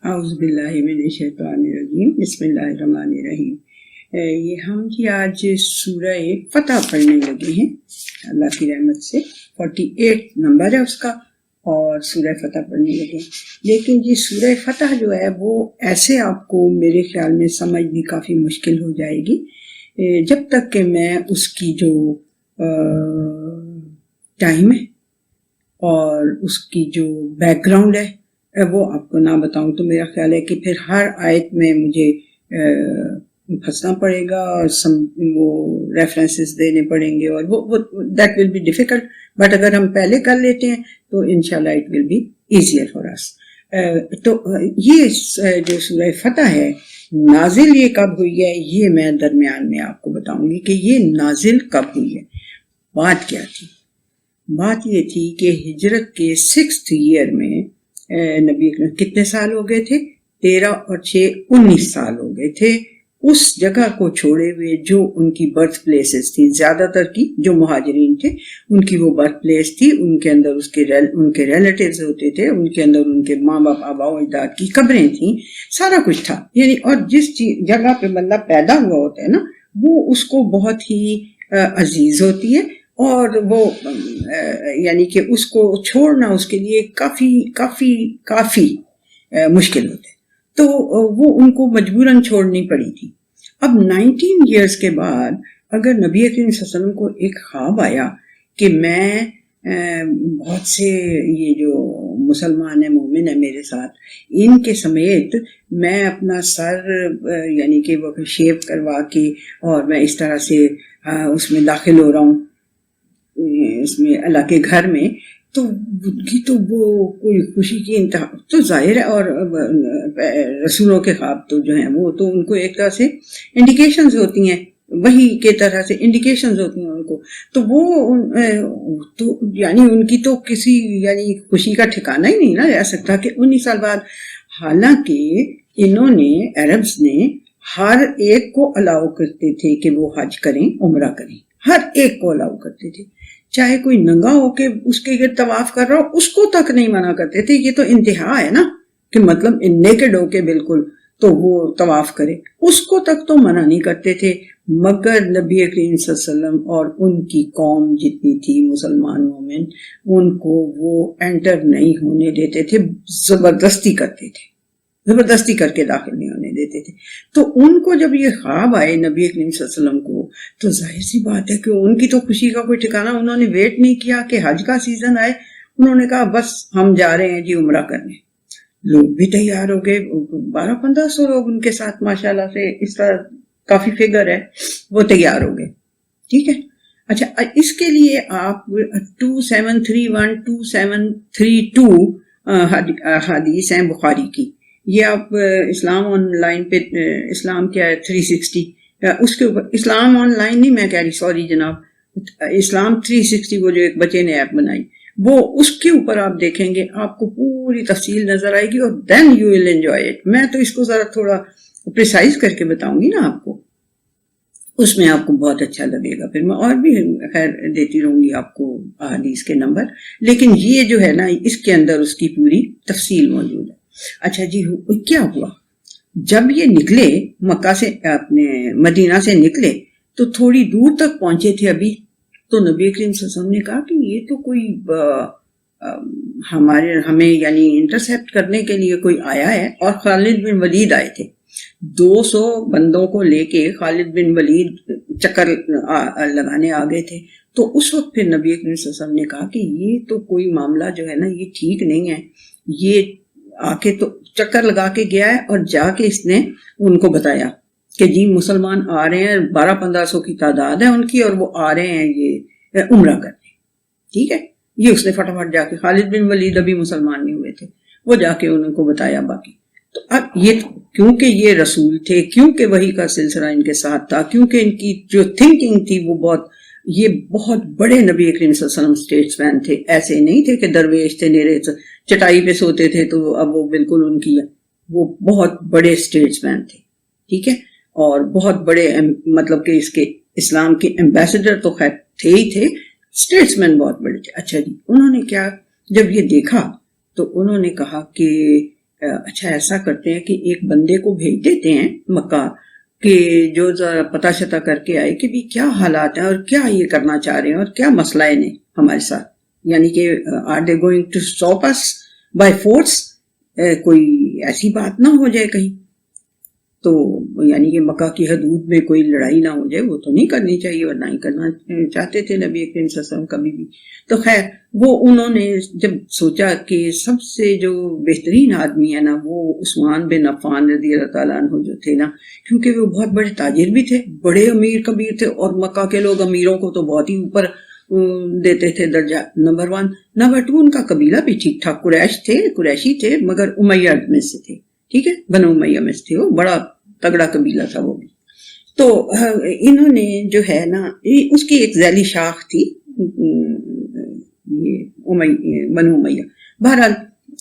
اعوذ باللہ من الشیطان الرجیم، بسم اللہ الرحمن الرحیم۔ یہ ہم جی آج سورہ فتح پڑھنے لگے ہیں اللہ کی رحمت سے، 48 نمبر ہے اس کا، اور سورہ فتح پڑھنے لگے ہیں۔ لیکن جی سورہ فتح جو ہے وہ ایسے آپ کو میرے خیال میں سمجھنی کافی مشکل ہو جائے گی جب تک کہ میں اس کی جو ٹائم ہے اور اس کی جو بیک گراؤنڈ ہے وہ آپ کو نہ بتاؤں تو میرا خیال ہے کہ پھر ہر آیت میں مجھے پھنسنا پڑے گا اور وہ ریفرنسز دینے پڑیں گے، اور وہ that will be difficult, but اگر ہم پہلے کر لیتے ہیں تو انشاءاللہ it will be easier for us. تو یہ جو سورہ فتح ہے نازل یہ کب ہوئی ہے یہ میں درمیان میں آپ کو بتاؤں گی کہ یہ نازل کب ہوئی ہے۔ بات کیا تھی؟ بات یہ تھی کہ ہجرت کے 6th ایئر میں نبی کتنے سال ہو گئے تھے؟ 13 اور 6 19 سال ہو گئے تھے اس جگہ کو چھوڑے ہوئے جو ان کی برتھ پلیسز تھی، زیادہ تر کی جو مہاجرین تھے ان کی وہ برتھ پلیس تھی، ان کے اندر ان کے ریلیٹیوز ہوتے تھے، ان کے اندر ان کے ماں باپ آبا و اجداد کی قبریں تھیں، سارا کچھ تھا یعنی۔ اور جس جگہ پہ بندہ پیدا ہوا ہوتا ہے نا وہ اس کو بہت ہی عزیز ہوتی ہے، اور وہ یعنی کہ اس کو چھوڑنا اس کے لیے کافی کافی کافی مشکل ہوتا ہے، تو وہ ان کو مجبوراً چھوڑنی پڑی تھی۔ اب 19 ایئرز کے بعد اگر نبی اکرم صلی اللہ علیہ وسلم کو ایک خواب آیا کہ میں بہت سے یہ جو مسلمان ہیں مومن ہیں میرے ساتھ ان کے سمیت میں اپنا سر یعنی کہ وہ شیو کروا کے اور میں اس طرح سے اس میں داخل ہو رہا ہوں اس میں اللہ کے گھر میں، تو وہ کوئی خوشی کی انتہا تو ظاہر ہے، اور رسولوں کے خواب تو جو ہیں وہ تو ان کو ایک طرح سے انڈیکیشنز ہوتی ہیں، وہی کے طرح سے انڈیکیشنز ہوتی ہیں ان کو، تو وہ تو یعنی ان کی تو کسی یعنی خوشی کا ٹھکانہ ہی نہیں نہ رہ سکتا کہ 19 سال بعد، حالانکہ انہوں نے عربز نے ہر ایک کو الاؤ کرتے تھے کہ وہ حج کریں عمرہ کریں، ہر ایک کو الاؤ کرتے تھے، چاہے کوئی ننگا ہو کے اس کے گرد طواف کر رہا ہو اس کو تک نہیں منع کرتے تھے۔ یہ تو انتہا ہے نا کہ مطلب نیکڈ ہو کے بالکل تو وہ طواف کرے، اس کو تک تو منع نہیں کرتے تھے، مگر نبی کریم صلی اللہ علیہ وسلم اور ان کی قوم جتنی تھی مسلمان مومن ان کو وہ انٹر نہیں ہونے دیتے تھے، زبردستی کرتے تھے، زبردستی کر کے داخل نہیں ہونے دیتے تھے۔ تو ان کو جب یہ خواب آئے نبی کریم صلی اللہ علیہ وسلم کو تو ظاہر سی بات ہے کہ ان کی تو خوشی کا کوئی ٹھکانہ، انہوں نے ویٹ نہیں کیا کہ حج کا سیزن آئے، انہوں نے کہا بس ہم جا رہے ہیں جی عمرہ کرنے۔ لوگ بھی تیار ہو گئے، 1200-1500 لوگ ان کے ساتھ ماشاءاللہ سے، اس کا کافی فگر ہے، وہ تیار ہو گئے، ٹھیک ہے۔ اچھا اس کے لیے آپ 2731 2732 حدیث ہیں بخاری کی، یہ آپ اسلام آن لائن پہ اسلام کیا ہے 360 اس کے اوپر، اسلام آن لائن نہیں میں کہہ رہی، سوری جناب، اسلام 360 وہ جو ایک بچے نے ایپ بنائی وہ اس کے اوپر آپ دیکھیں گے آپ کو پوری تفصیل نظر آئے گی، اور then you will enjoy it. میں تو اس کو ذرا تھوڑا پریسائز کر کے بتاؤں گی نا آپ کو، اس میں آپ کو بہت اچھا لگے گا، پھر میں اور بھی خیر دیتی رہوں گی آپ کو احادیث کے نمبر، لیکن یہ جو ہے نا اس کے اندر اس کی پوری تفصیل موجود ہے۔ اچھا جی کیا ہوا جب یہ نکلے مکہ سے، اپنے مدینہ سے نکلے تو تھوڑی دور تک پہنچے تھے ابھی، تو نبی کریم صلی اللہ علیہ وسلم نے کہا کہ یہ تو کوئی ہمیں یعنی انٹرسیپٹ کرنے کے لیے کوئی آیا ہے، اور خالد بن ولید آئے تھے، 200 بندوں کو لے کے خالد بن ولید چکر لگانے آ گئے تھے۔ تو اس وقت پھر نبی کریم صلی اللہ علیہ وسلم نے کہا کہ یہ تو کوئی معاملہ جو ہے نا یہ ٹھیک نہیں ہے، یہ آ کے تو چکر لگا کے گیا ہے، اور جا کے اس نے ان کو بتایا کہ جی مسلمان آ رہے ہیں، 1200-1500 کی تعداد ہے ان کی، اور وہ آ رہے ہیں یہ عمرہ کرنے، ٹھیک ہے۔ یہ اس نے فٹافٹ جا کے، خالد بن ولید ابھی مسلمان نہیں ہوئے تھے، وہ جا کے ان کو بتایا باقی۔ تو اب یہ کیونکہ یہ رسول تھے، کیونکہ وحی کا سلسلہ ان کے ساتھ تھا، کیونکہ ان کی جو تھنکنگ تھی وہ بہت بڑے نبی کریم صلی اللہ علیہ وسلم اسٹیٹس مین تھے، ایسے نہیں تھے کہ درویش تھے، نیرے چٹائی پہ سوتے تھے تو اب وہ بالکل ان کی، وہ بہت بڑے اسٹیٹس مین تھے، ٹھیک ہے، اور بہت بڑے مطلب کہ اس کے اسلام کے ایمبیسڈر تو خیر تھے ہی تھے، اسٹیٹس مین بہت بڑے تھے۔ اچھا جی انہوں نے کیا، جب یہ دیکھا تو انہوں نے کہا کہ اچھا ایسا کرتے ہیں کہ ایک بندے کو بھیج دیتے ہیں مکہ کہ جو پتہ شتہ کر کے آئے کہ بھی کیا حالات ہیں اور کیا یہ کرنا چاہ رہے ہیں اور کیا مسئلہ ہے انہیں ہمارے ساتھ، یعنی کہ are they going to stop us by force, کوئی ایسی بات نہ ہو جائے کہیں، تو یعنی کہ مکہ کی حدود میں کوئی لڑائی نہ ہو جائے، وہ تو نہیں کرنی چاہیے اور نہ ہی کرنا چاہتے تھے نبی کریم صلی اللہ علیہ وسلم کبھی بھی۔ تو خیر وہ انہوں نے جب سوچا کہ سب سے جو بہترین آدمی ہے نا وہ عثمان بن عفان رضی اللہ تعالیٰ عنہ جو تھے نا، کیونکہ وہ بہت بڑے تاجر بھی تھے، بڑے امیر کبیر تھے، اور مکہ کے لوگ امیروں کو تو بہت ہی اوپر دیتے تھے درجہ، نمبر 1، نمبر 2 ان کا قبیلہ بھی ٹھیک ٹھاک قریشی تھے مگر امیہ میں سے تھے، ٹھیک ہے، بنو امیہ میں سے تھے، وہ بڑا تگڑا قبیلہ تھا وہ بھی۔ تو انہوں نے جو ہے نا اس کی ایک ذیلی شاخ تھی بنو امیہ، بہرحال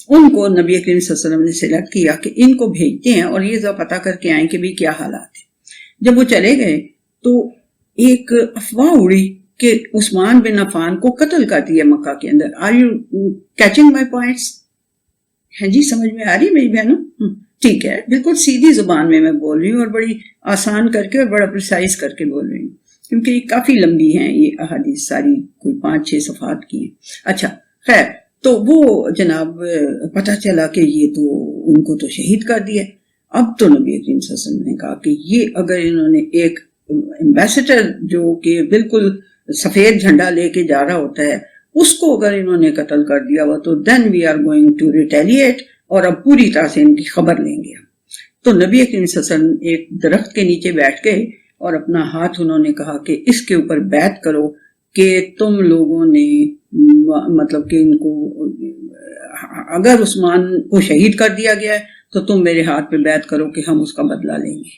ان کو نبی کریم صلی اللہ علیہ وسلم نے سلیکٹ کیا کہ ان کو بھیجتے ہیں اور یہ ذرا پتہ کر کے آئیں کہ بھی کیا حالات ہیں۔ جب وہ چلے گئے تو ایک افواہ اڑی کہ عثمان بن عفان کو قتل کر دیا مکہ کے اندر۔ Are you catching my points? ہیں جی، سمجھ میں آ رہی میری بہنوں؟ ٹھیک ہے، بالکل سیدھی زبان میں بول رہی ہوں اور بڑی آسان کر کے اور بڑا پریسائز کر کے بول رہی ہوں، کیونکہ یہ کافی لمبی ہیں، یہ احادیث ساری کوئی 5-6 صفحات کی ہیں۔ اچھا خیر، تو وہ جناب پتہ چلا کہ یہ تو ان کو تو شہید کر دیا۔ اب تو نبی کریم صلی اللہ علیہ وسلم نے کہا کہ یہ اگر انہوں نے ایک ایمبیسڈر جو کہ بالکل سفید جھنڈا لے کے جا رہا ہوتا ہے اس کو اگر انہوں نے قتل کر دیا ہوا تو then we are going to retaliate, اور اب پوری طرح سے ان کی خبر لیں گے۔ تو نبی کریم صلی اللہ علیہ وسلم ایک درخت کے نیچے بیٹھ گئے اور اپنا ہاتھ انہوں نے کہا کہ اس کے اوپر بیعت کرو کہ تم لوگوں نے مطلب کہ ان کو اگر عثمان کو شہید کر دیا گیا ہے تو تم میرے ہاتھ پہ بیعت کرو کہ ہم اس کا بدلہ لیں گے،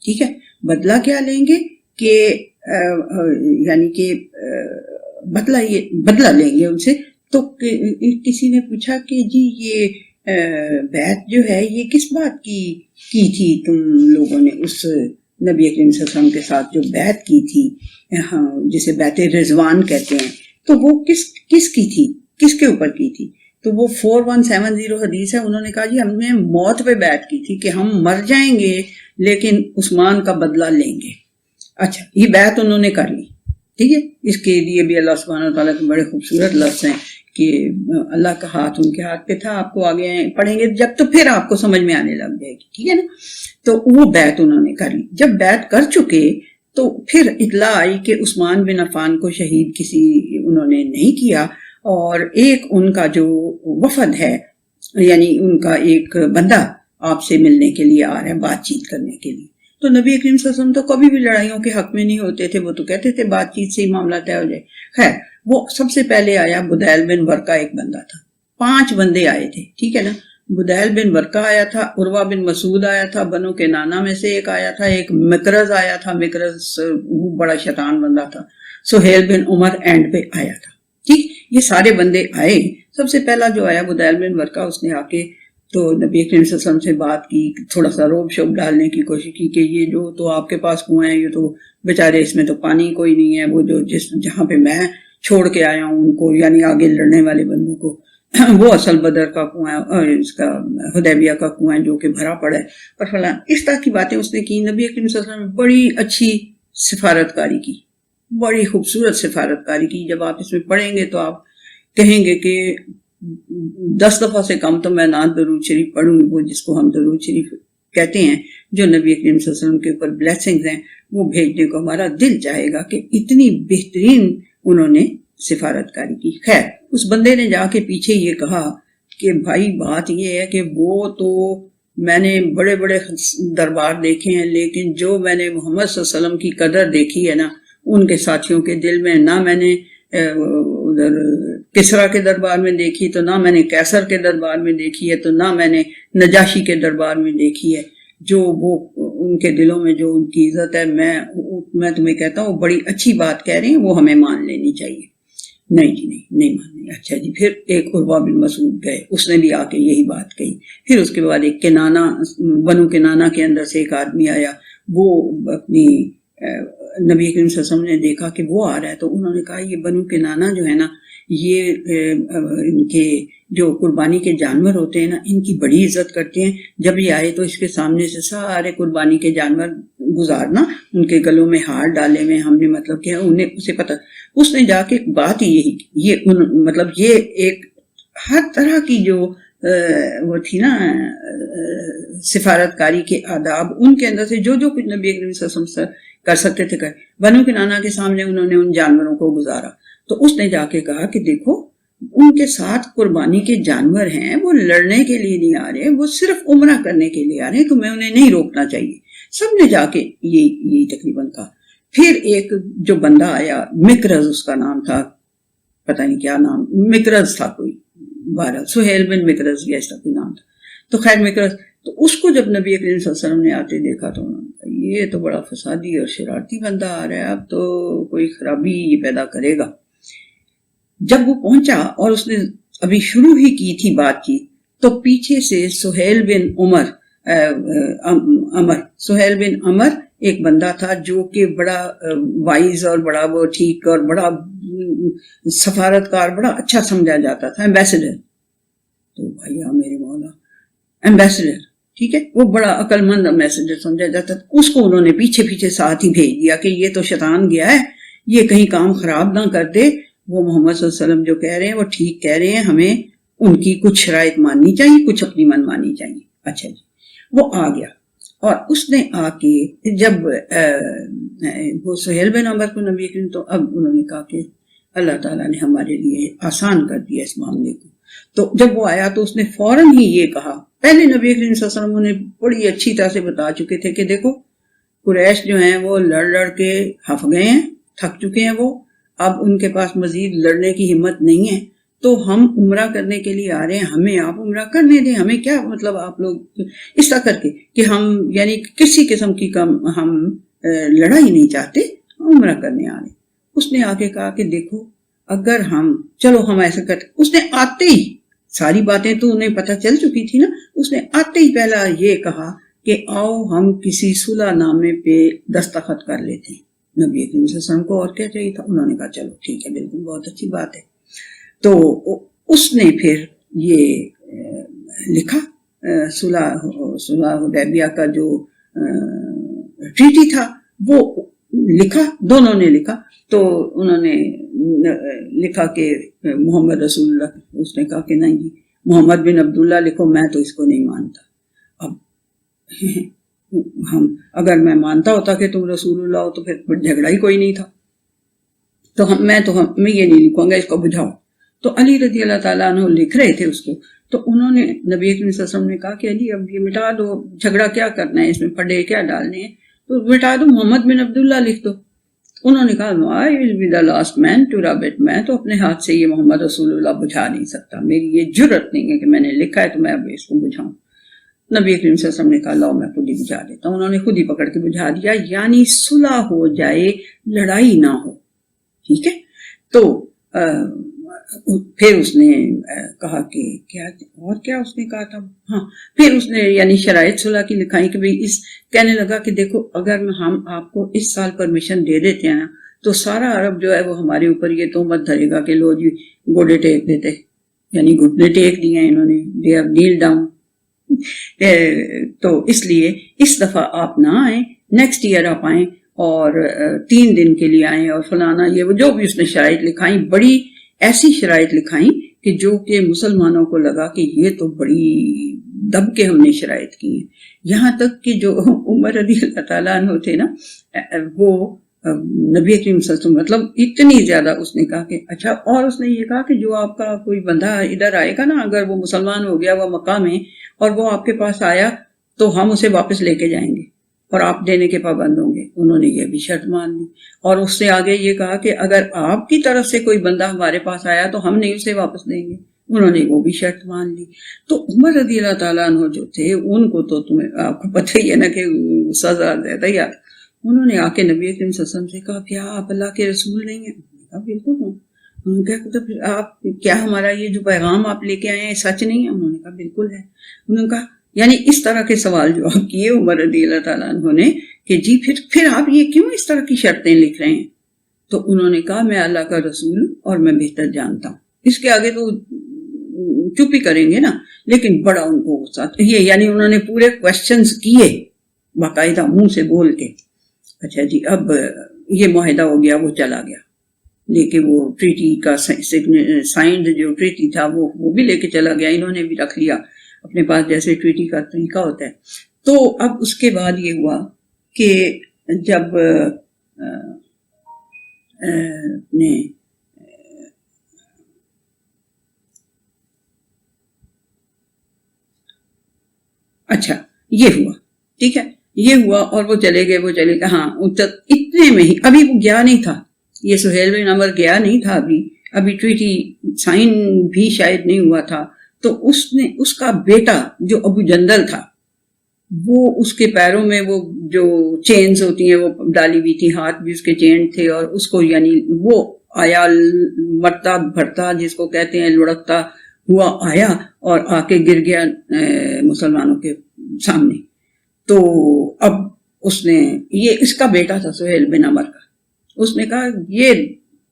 ٹھیک ہے۔ بدلہ کیا لیں گے کہ یعنی کہ بدلہ لیں گے ان سے۔ تو کسی نے پوچھا کہ جی یہ بیعت جو ہے یہ کس بات کی تھی تم لوگوں نے اس نبی کریم صلی اللہ علیہ وسلم کے ساتھ جو بیعت کی تھی، ہاں جسے بیعت رضوان کہتے ہیں، تو وہ کس کی تھی، کس کے اوپر کی تھی؟ تو وہ 4170 حدیث ہے، انہوں نے کہا جی ہم نے موت پہ بیعت کی تھی کہ ہم مر جائیں گے لیکن عثمان کا بدلہ لیں گے۔ اچھا یہ بیعت انہوں نے کر لی، ٹھیک ہے۔ اس کے لیے بھی اللہ سبحانہ وتعالیٰ کے بڑے خوبصورت لفظ ہیں کہ اللہ کا ہاتھ ان کے ہاتھ پہ تھا، آپ کو آگے پڑھیں گے جب تو پھر آپ کو سمجھ میں آنے لگ جائے گی، ٹھیک ہے نا۔ تو وہ بیعت انہوں نے کر لی۔ جب بیعت کر چکے تو پھر اطلاع آئی کہ عثمان بن عفان کو شہید کسی انہوں نے نہیں کیا، اور ایک ان کا جو وفد ہے یعنی ان کا ایک بندہ آپ سے ملنے کے لیے آ رہا ہے، بات چیت کرنے کے لیے۔ تو نبی کریم صلی اللہ علیہ وسلم تو کبھی بھی لڑائیوں کے حق میں نہیں ہوتے تھے، وہ تو کہتے تھے بات چیت سے ہی معاملہ طے ہو جائے۔ خیر وہ سب سے پہلے آیا بدیل بن ورقہ، ایک بندہ تھا، 5 بندے آئے تھے، ٹھیک ہے نا۔ بدیل بن ورقہ آیا تھا، عروہ بن مسعود آیا تھا، بنو کے نانا میں سے ایک آیا تھا، ایک مکرز آیا تھا، مکرز وہ بڑا شیطان بندہ تھا، سہیل بن عمر اینڈ پہ آیا تھا، ٹھیک۔ یہ سارے بندے آئے۔ سب سے پہلا جو آیا بدیل بن ورقہ، اس نے آ کے تو نبی کریم صلی اللہ علیہ وسلم سے بات کی، تھوڑا سا روب شوب ڈالنے کی کوشش کی کہ یہ جو تو آپ کے پاس کنویں ہیں، یہ تو بیچارے اس میں تو پانی کوئی نہیں ہے، وہ جو جہاں پہ میں چھوڑ کے آیا ہوں ان کو، یعنی آگے لڑنے والے بندوں کو، وہ اصل بدر کا کنواں اور اس کا حدیبیہ کا کنواں جو کہ بھرا پڑا ہے، اور فلاں اس طرح کی باتیں اس نے کی۔ نبی کریم صلی اللہ علیہ وسلم نے بڑی اچھی سفارت کاری کی، بڑی خوبصورت سفارت کاری کی۔ جب آپ اس میں پڑھیں گے تو آپ کہیں گے کہ 10 دفعہ سے کم تو میں نہ درود شریف پڑھوں گی، وہ جس کو ہم درود شریف کہتے ہیں جو نبی کریم صلی اللہ علیہ وسلم کے اوپر بلیسنگز ہیں، وہ بھیجنے کو ہمارا دل چاہے گا کہ اتنی بہترین انہوں نے سفارت کاری کی۔ خیر اس بندے نے جا کے پیچھے یہ کہا کہ بھائی بات یہ ہے کہ وہ تو میں نے بڑے بڑے دربار دیکھے ہیں، لیکن جو میں نے محمد صلی اللہ علیہ وسلم کی قدر دیکھی ہے نا ان کے ساتھیوں کے دل میں، نہ میں نے ادھر کسرا کے دربار میں دیکھی، تو نہ میں نے کیسر کے دربار میں دیکھی ہے، تو نہ میں نے نجاشی کے دربار میں دیکھی ہے۔ جو وہ ان کے دلوں میں جو ان کی عزت ہے، میں تمہیں کہتا ہوں بڑی اچھی بات کہہ رہے ہیں، وہ ہمیں مان لینی چاہیے۔ نہیں جی نہیں ماننی۔ اچھا جی، پھر ایک عروہ بن مسعود گئے، اس نے بھی آ کے یہی بات کہی۔ پھر اس کے بعد ایک کنانا، بنو کنانا کے اندر سے ایک آدمی آیا، وہ اپنی نبی کریم صلی اللہ علیہ وسلم نے دیکھا کہ وہ آ رہا ہے، تو انہوں نے کہا یہ بنو کنانا جو ہے نا یہ ان کے جو قربانی کے جانور ہوتے ہیں نا، ان کی بڑی عزت کرتے ہیں. جب یہ آئے تو اس کے سامنے سے سارے قربانی کے جانور گزارنا، ان کے گلوں میں ہار ڈالے ہوئے. ہم نے مطلب کیا انہیں اسے پتہ، اس نے جا کے بات ہی یہی مطلب یہ ایک ہر طرح کی جو وہ تھی نا سفارت کاری کے آداب، ان کے اندر سے جو کچھ نبی کریم صلی اللہ علیہ وسلم کر سکتے تھے کر. بنو کنانہ کے سامنے انہوں نے ان جانوروں کو گزارا تو اس نے جا کے کہا کہ دیکھو ان کے ساتھ قربانی کے جانور ہیں، وہ لڑنے کے لیے نہیں آ رہے، وہ صرف عمرہ کرنے کے لیے آ رہے ہیں، تمہیں انہیں نہیں روکنا چاہیے. سب نے جا کے یہی تقریباً کہا. پھر ایک جو بندہ آیا، مکرز اس کا نام تھا، پتہ نہیں کیا نام، مکرز تھا کوئی، بہرحال سہیل بن مکرز یا اس کا کوئی نام تھا. تو خیر مکرز، تو اس کو جب نبی کریم صلی اللہ علیہ وسلم نے آتے دیکھا تو انہوں نے کہا یہ تو بڑا فسادی اور شرارتی بندہ آ رہا ہے، اب تو کوئی خرابی یہ پیدا کرے گا. جب وہ پہنچا اور اس نے ابھی شروع ہی کی تھی بات چیت، تو پیچھے سے سہیل بن عمر ایک بندہ تھا جو کہ بڑا وائز اور بڑا وہ ٹھیک اور بڑا سفارتکار، بڑا اچھا سمجھا جاتا تھا، ایمبیسڈر. تو بھائی میرے مولا، ایمبیسڈر ٹھیک ہے، وہ بڑا عقل مند ایمبیسڈر سمجھا جاتا تھا. اس کو انہوں نے پیچھے ساتھ ہی بھیج دیا کہ یہ تو شیطان گیا ہے، یہ کہیں کام خراب نہ کر دے. وہ محمد صلی اللہ علیہ وسلم جو کہہ رہے ہیں وہ ٹھیک کہہ رہے ہیں، ہمیں ان کی کچھ شرائط ماننی چاہیے، کچھ اپنی من مانی چاہیے. اچھا جی، وہ آ گیا اور اس نے آ کے جب وہ سہیل بن عمر کو نبی کریم، تو اب انہوں نے کہا کہ اللہ تعالیٰ نے ہمارے لیے آسان کر دیا اس معاملے کو. تو جب وہ آیا تو اس نے فوراً ہی یہ کہا، پہلے نبی کریم صلی اللہ علیہ وسلم انہیں بڑی اچھی طرح سے بتا چکے تھے کہ دیکھو قریش جو ہیں وہ لڑ کے ہف گئے ہیں، تھک چکے ہیں، وہ اب ان کے پاس مزید لڑنے کی ہمت نہیں ہے، تو ہم عمرہ کرنے کے لیے آ رہے ہیں، ہمیں آپ عمرہ کرنے دیں. ہمیں کیا مطلب آپ لوگ اس طرح کر کے کہ ہم یعنی کسی قسم کی ہم لڑائی نہیں چاہتے، عمرہ کرنے آ رہے ہیں. اس نے آگے کہا کہ دیکھو اگر ہم ایسا کرتے، اس نے آتے ہی ساری باتیں تو انہیں پتہ چل چکی تھی نا، اس نے آتے ہی پہلا یہ کہا کہ آؤ ہم کسی صلح نامے پہ دستخط کر لیتے ہیں. نبی کریم صلی اللہ علیہ وسلم کو اور کیا چاہیے تھا، انہوں نے کہا چلو ٹھیک ہے، بالکل بہت اچھی بات ہے. تو اس نے پھر یہ لکھا صلح حدیبیہ کا جو ٹریٹی تھا وہ لکھا، دونوں نے لکھا. تو انہوں نے لکھا کہ محمد رسول اللہ، اس نے کہا کہ نہیں جی محمد بن عبداللہ لکھو، میں تو اس کو نہیں مانتا. اب اگر میں مانتا ہوتا کہ تم رسول اللہ ہو تو پھر جھگڑا ہی کوئی نہیں تھا. تو میں یہ نہیں لکھوں گا، اس کو بجھاؤ. تو علی رضی اللہ تعالیٰ عنہ لکھ رہے تھے اس کو، تو انہوں نے نبی کریم صلی اللہ علیہ وسلم نے کہا کہ علی اب یہ مٹا دو، جھگڑا کیا کرنا ہے اس میں، پڑے کیا ڈالنے ہیں، تو مٹا دو، محمد بن عبداللہ لکھ دو. انہوں نے کہا I will be the last man to rub it، میں تو اپنے ہاتھ سے یہ محمد رسول اللہ بجھا نہیں سکتا، میری یہ جرت نہیں ہے کہ میں نے لکھا ہے تو میں اب اس کو بجھاؤں. نبی کریم صلی اللہ علیہ وسلم نے کہا لاؤ میں خود ہی بجھا دیتا ہوں. انہوں نے خود ہی پکڑ کے بجھا دیا، یعنی صلح ہو جائے، لڑائی نہ ہو. ٹھیک ہے. تو پھر اس نے کہا کہ کیا اس نے کہا تھا، ہاں پھر اس نے یعنی شرائط صلح کی لکھائی کہ بھئی کہنے لگا کہ دیکھو اگر ہم آپ کو اس سال پرمیشن دے دیتے ہیں نا تو سارا عرب جو ہے وہ ہمارے اوپر یہ تہمت دھرے گا کہ لو جی گوڑے ٹیک دیتے، یعنی گھٹنے ٹیک دیے انہوں نے، دے ہیو نیل ڈاؤن. تو اس لیے اس دفعہ آپ نہ آئیں، نیکسٹ ایئر آپ آئیں اور 3 دن کے لیے آئیں اور فلانا یہ جو بھی اس نے شرائط لکھائیں، بڑی ایسی شرائط لکھائیں کہ جو کہ مسلمانوں کو لگا کہ یہ تو بڑی دب کے ہم نے شرائط کی ہیں. یہاں تک کہ جو عمر رضی اللہ تعالیٰ عنہ تھے نا، وہ نبی کریم صلی اللہ علیہ وسلم مطلب اتنی زیادہ اس نے کہا کہ اچھا، اور اس نے یہ کہا کہ جو آپ کا کوئی بندہ ادھر آئے گا نا، اگر وہ مسلمان ہو گیا وہ مکہ میں اور وہ آپ کے پاس آیا تو ہم اسے واپس لے کے جائیں گے اور آپ دینے کے پابند ہوں گے. انہوں نے یہ بھی شرط مان لی اور اس سے آگے یہ کہا کہ اگر آپ کی طرف سے کوئی بندہ ہمارے پاس آیا تو ہم نہیں اسے واپس دیں گے. انہوں نے وہ بھی شرط مان لی. تو عمر رضی اللہ تعالیٰ عنہ جو تھے ان کو تو آپ کو پتہ ہی ہے نا کہ سزا زیادہ یار. انہوں نے آ کے نبی کریم صلی اللہ علیہ وسلم سے کہا کیا آپ اللہ کے رسول نہیں ہیں؟ انہوں نے کہا بالکل ہوں. انہوں نے کہا تو پھر آپ کیا ہمارا یہ جو پیغام آپ لے کے آئے ہیں سچ نہیں ہے؟ انہوں نے کہا بالکل ہے. انہوں نے کہا یعنی اس طرح کے سوال جو آپ کیے عمر رضی اللہ تعالیٰ عنہ نے کہ جی پھر آپ یہ کیوں اس طرح کی شرطیں لکھ رہے ہیں؟ تو انہوں نے کہا میں اللہ کا رسول ہوں اور میں بہتر جانتا ہوں. اس کے آگے تو چپ ہی کریں گے نا. لیکن بڑا ان کو غصہ یہ، یعنی انہوں نے پورے کوشچنز کیے باقاعدہ منہ سے بول کے. اچھا جی، اب یہ معاہدہ ہو گیا، وہ چلا گیا لے کے، وہ ٹریٹی کا سائنڈ جو ٹریٹی تھا وہ بھی لے کے چلا گیا. انہوں نے بھی رکھ لیا اپنے پاس، جیسے ٹریٹی کا طریقہ ہوتا ہے. تو اب اس کے بعد یہ ہوا کہ جب اچھا یہ ہوا، ٹھیک ہے، یہ ہوا اور وہ چلے گئے. ہاں اتنے میں ہی، ابھی وہ گیا نہیں تھا، یہ سہیل بن عمر گیا نہیں تھا، ابھی ٹریٹی سائن بھی شاید نہیں ہوا تھا. تو اس کا بیٹا جو ابو جندل تھا، وہ اس کے پیروں میں وہ جو چینز ہوتی ہیں وہ ڈالی ہوئی تھی، ہاتھ بھی اس کے چین تھے، اور اس کو یعنی وہ آیا مرتا بھرتا جس کو کہتے ہیں، لڑکتا ہوا آیا اور آ کے گر گیا مسلمانوں کے سامنے. تو اب اس نے، یہ اس کا بیٹا تھا سہیل بن عمر کا، اس نے کہا یہ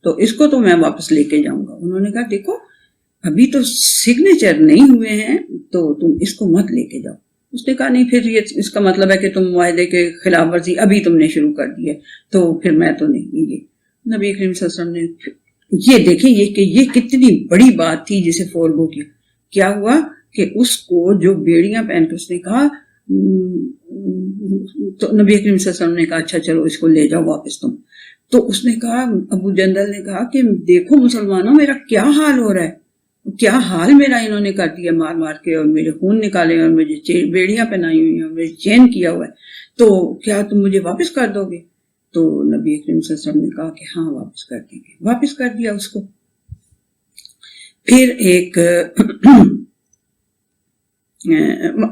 تو اس کو تو میں واپس لے کے جاؤں گا. انہوں نے کہا دیکھو ابھی تو سگنیچر نہیں ہوئے ہیں تو تم اس کو مت لے کے جاؤ. اس نے کہا نہیں، پھر یہ اس کا مطلب ہے کہ تم معاہدے کے خلاف ورزی ابھی تم نے شروع کر دی ہے، تو پھر میں تو نہیں. یہ نبی کریم صلی اللہ علیہ وسلم نے یہ دیکھیں یہ کتنی بڑی بات تھی جسے فورگو کیا. کیا ہوا کہ اس کو جو بیڑیاں پہن کے اس نے کہا، تو نبی کریم صلی اللہ علیہ وسلم نے کہا اچھا چلو اس کو لے جاؤ واپس تم. تو اس نے کہا، ابو جندل نے کہا کہ دیکھو مسلمانوں میرا کیا حال ہو رہا ہے، کیا حال میرا انہوں نے کر دیا مار مار کے، اور میرے خون نکالے، اور مجھے بیڑیاں پہنائی ہوئی ہیں، اور میرے چین کیا ہوا ہے، تو کیا تم مجھے واپس کر دو گے؟ تو نبی کریم صلی اللہ علیہ وسلم نے کہا کہ ہاں واپس کر دیں گے. واپس کر دیا اس کو. پھر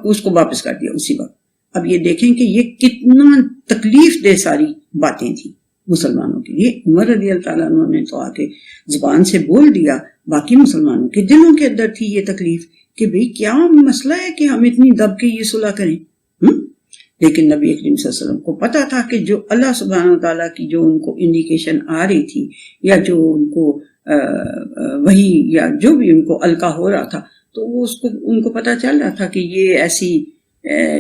اس کو واپس کر دیا اسی وقت. اب یہ دیکھیں کہ یہ کتنا تکلیف دہ ساری باتیں تھیں مسلمانوں کے لیے. عمر رضی اللہ تعالیٰ عنہ نے تو آ کے زبان سے بول دیا، باقی مسلمانوں کے دلوں کے اندر تھی یہ تکلیف کہ بھئی کیا مسئلہ ہے کہ ہم اتنی دب کے یہ صلح کریں. لیکن نبی کریم صلی اللہ علیہ وسلم کو پتا تھا کہ جو اللہ سبحانہ وتعالیٰ کی جو ان کو انڈیکیشن آ رہی تھی، یا جو ان کو وہی یا جو بھی ان کو القا ہو رہا تھا، تو وہ ان کو پتا چل رہا تھا کہ یہ ایسی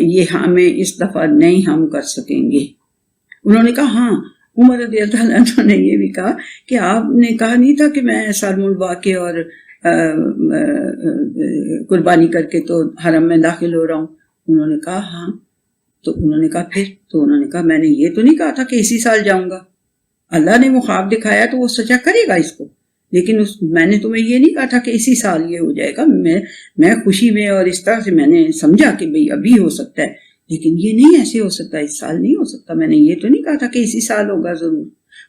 یہ ہمیں اس دفعہ نہیں ہم کر سکیں گے. انہوں نے کہا ہاں، عمر رضی اللہ عنہ نے یہ بھی کہا کہ آپ نے کہا نہیں تھا کہ میں سر منڈوا کے اور قربانی کر کے تو حرم میں داخل ہو رہا ہوں. انہوں نے کہا ہاں. تو انہوں نے کہا پھر؟ تو انہوں نے کہا میں نے یہ تو نہیں کہا تھا کہ اسی سال جاؤں گا، اللہ نے وہ خواب دکھایا تو وہ سچا کرے گا اس کو، لیکن میں نے تمہیں یہ نہیں کہا تھا کہ اسی سال یہ ہو جائے گا. میں خوشی میں اور اس طرح سے میں نے سمجھا کہ بھئی ابھی ہو سکتا ہے، لیکن یہ نہیں ایسے ہو سکتا، اس سال نہیں ہو سکتا. میں نے یہ تو نہیں کہا تھا کہ اسی سال ہوگا، ضرور